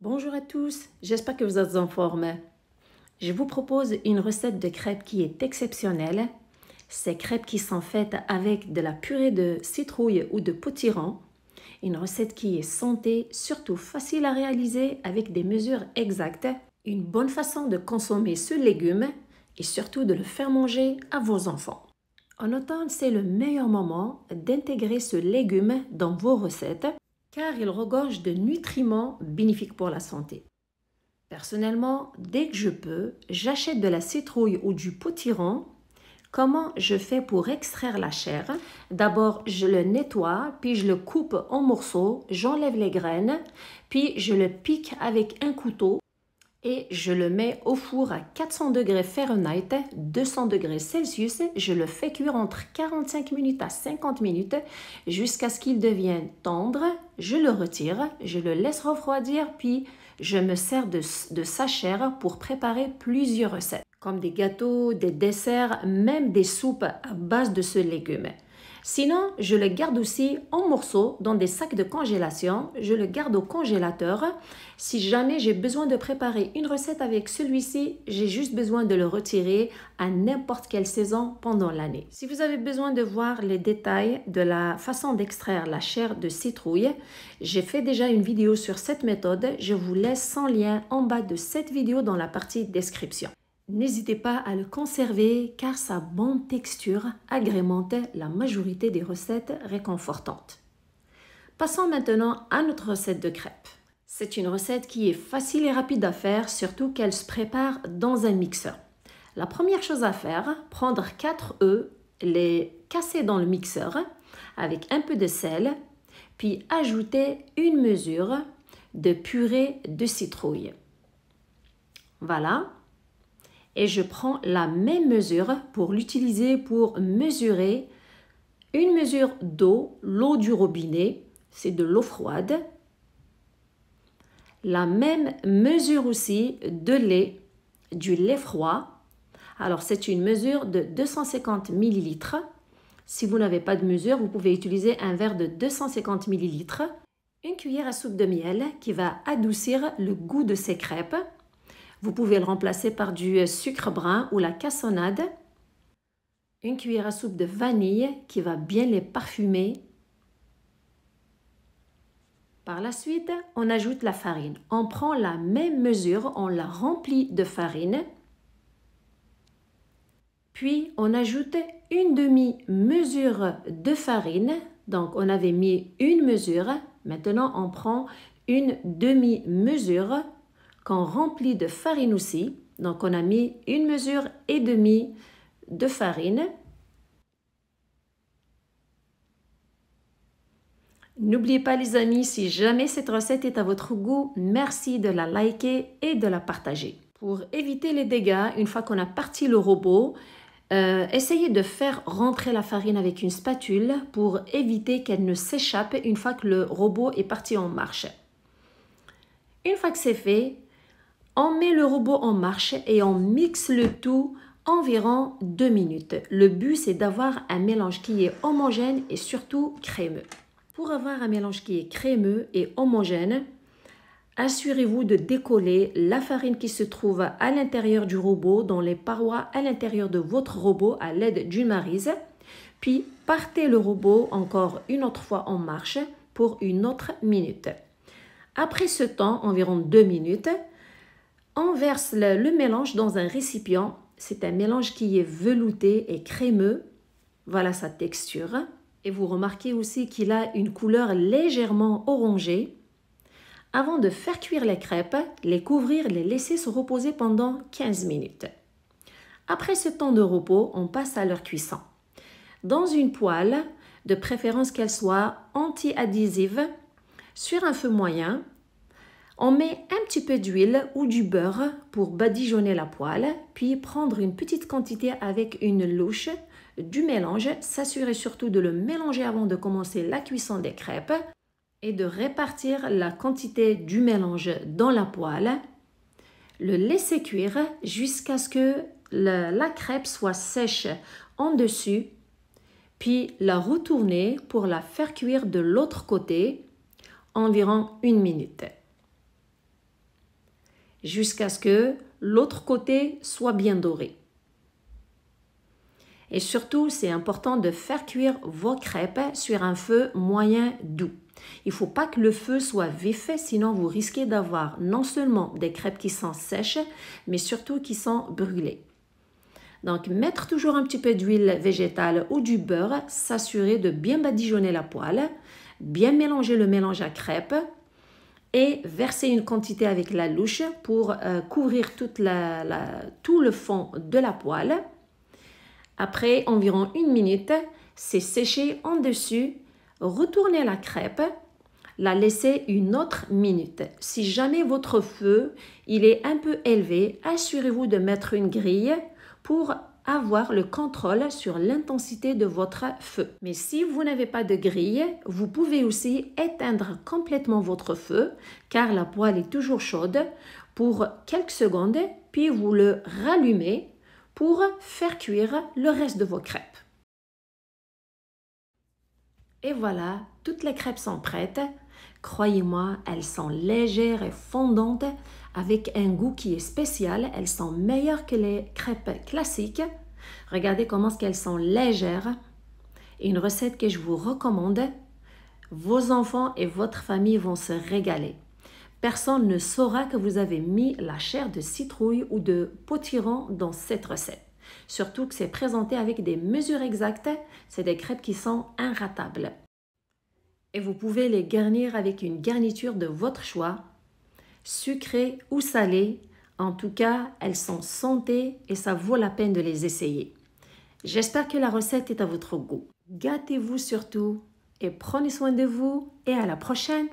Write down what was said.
Bonjour à tous, j'espère que vous êtes en forme. Je vous propose une recette de crêpes qui est exceptionnelle. Ces crêpes qui sont faites avec de la purée de citrouille ou de potiron. Une recette qui est santé, surtout facile à réaliser avec des mesures exactes. Une bonne façon de consommer ce légume et surtout de le faire manger à vos enfants. En automne, c'est le meilleur moment d'intégrer ce légume dans vos recettes car il regorge de nutriments bénéfiques pour la santé. Personnellement, dès que je peux, j'achète de la citrouille ou du potiron. Comment je fais pour extraire la chair? D'abord, je le nettoie, puis je le coupe en morceaux, j'enlève les graines, puis je le pique avec un couteau et je le mets au four à 400 degrés Fahrenheit, 200 degrés Celsius. Je le fais cuire entre 45 minutes à 50 minutes jusqu'à ce qu'il devienne tendre. Je le retire, je le laisse refroidir, puis je me sers de sa chair pour préparer plusieurs recettes, comme des gâteaux, des desserts, même des soupes à base de ce légume. Sinon, je le garde aussi en morceaux dans des sacs de congélation. Je le garde au congélateur. Si jamais j'ai besoin de préparer une recette avec celui-ci, j'ai juste besoin de le retirer à n'importe quelle saison pendant l'année. Si vous avez besoin de voir les détails de la façon d'extraire la chair de citrouille, j'ai fait déjà une vidéo sur cette méthode. Je vous laisse son lien en bas de cette vidéo dans la partie description. N'hésitez pas à le conserver car sa bonne texture agrémente la majorité des recettes réconfortantes. Passons maintenant à notre recette de crêpes. C'est une recette qui est facile et rapide à faire, surtout qu'elle se prépare dans un mixeur. La première chose à faire, prendre 4 œufs, les casser dans le mixeur avec un peu de sel, puis ajouter une mesure de purée de citrouille. Voilà. Et je prends la même mesure pour l'utiliser pour mesurer une mesure d'eau, l'eau du robinet, c'est de l'eau froide. La même mesure aussi de lait, du lait froid. Alors c'est une mesure de 250 ml. Si vous n'avez pas de mesure, vous pouvez utiliser un verre de 250 ml. Une cuillère à soupe de miel qui va adoucir le goût de ces crêpes. Vous pouvez le remplacer par du sucre brun ou la cassonade. Une cuillère à soupe de vanille qui va bien les parfumer. Par la suite, on ajoute la farine. On prend la même mesure, on la remplit de farine. Puis, on ajoute une demi-mesure de farine. Donc, on avait mis une mesure. Maintenant, on prend une demi-mesure qu'on remplit de farine aussi. Donc, on a mis une mesure et demie de farine. N'oubliez pas les amis, si jamais cette recette est à votre goût, merci de la liker et de la partager. Pour éviter les dégâts, une fois qu'on a parti le robot, essayez de faire rentrer la farine avec une spatule pour éviter qu'elle ne s'échappe une fois que le robot est parti en marche. Une fois que c'est fait, on met le robot en marche et on mixe le tout environ 2 minutes. Le but, c'est d'avoir un mélange qui est homogène et surtout crémeux. Pour avoir un mélange qui est crémeux et homogène, assurez-vous de décoller la farine qui se trouve à l'intérieur du robot, dans les parois à l'intérieur de votre robot à l'aide d'une maryse. Puis, partez le robot encore une autre fois en marche pour une autre minute. Après ce temps, environ 2 minutes, on verse le mélange dans un récipient. C'est un mélange qui est velouté et crémeux. Voilà sa texture. Et vous remarquez aussi qu'il a une couleur légèrement orangée. Avant de faire cuire les crêpes, les couvrir, les laisser se reposer pendant 15 minutes. Après ce temps de repos, on passe à leur cuisson. Dans une poêle, de préférence qu'elle soit anti-adhésive, sur un feu moyen, on met un petit peu d'huile ou du beurre pour badigeonner la poêle, puis prendre une petite quantité avec une louche du mélange, s'assurer surtout de le mélanger avant de commencer la cuisson des crêpes et de répartir la quantité du mélange dans la poêle, le laisser cuire jusqu'à ce que la crêpe soit sèche en dessus, puis la retourner pour la faire cuire de l'autre côté environ 1 minute. jusqu'à ce que l'autre côté soit bien doré. Et surtout, c'est important de faire cuire vos crêpes sur un feu moyen doux. Il ne faut pas que le feu soit vif, sinon vous risquez d'avoir non seulement des crêpes qui sont sèches, mais surtout qui sont brûlées. Donc, mettre toujours un petit peu d'huile végétale ou du beurre, s'assurer de bien badigeonner la poêle, bien mélanger le mélange à crêpes et verser une quantité avec la louche pour couvrir tout le fond de la poêle. Après environ 1 minute, c'est séché en dessus, retournez la crêpe, la laissez une autre minute. Si jamais votre feu il est un peu élevé, assurez-vous de mettre une grille pour avoir le contrôle sur l'intensité de votre feu. Mais si vous n'avez pas de grille, vous pouvez aussi éteindre complètement votre feu car la poêle est toujours chaude pour quelques secondes, puis vous le rallumez pour faire cuire le reste de vos crêpes. Et voilà, toutes les crêpes sont prêtes. Croyez-moi, elles sont légères et fondantes avec un goût qui est spécial. Elles sont meilleures que les crêpes classiques. Regardez comment elles sont légères. Une recette que je vous recommande. Vos enfants et votre famille vont se régaler. Personne ne saura que vous avez mis la chair de citrouille ou de potiron dans cette recette. Surtout que c'est présenté avec des mesures exactes. C'est des crêpes qui sont inratables. Et vous pouvez les garnir avec une garniture de votre choix, sucrée ou salée. En tout cas, elles sont santé et ça vaut la peine de les essayer. J'espère que la recette est à votre goût. Gâtez-vous surtout et prenez soin de vous et à la prochaine!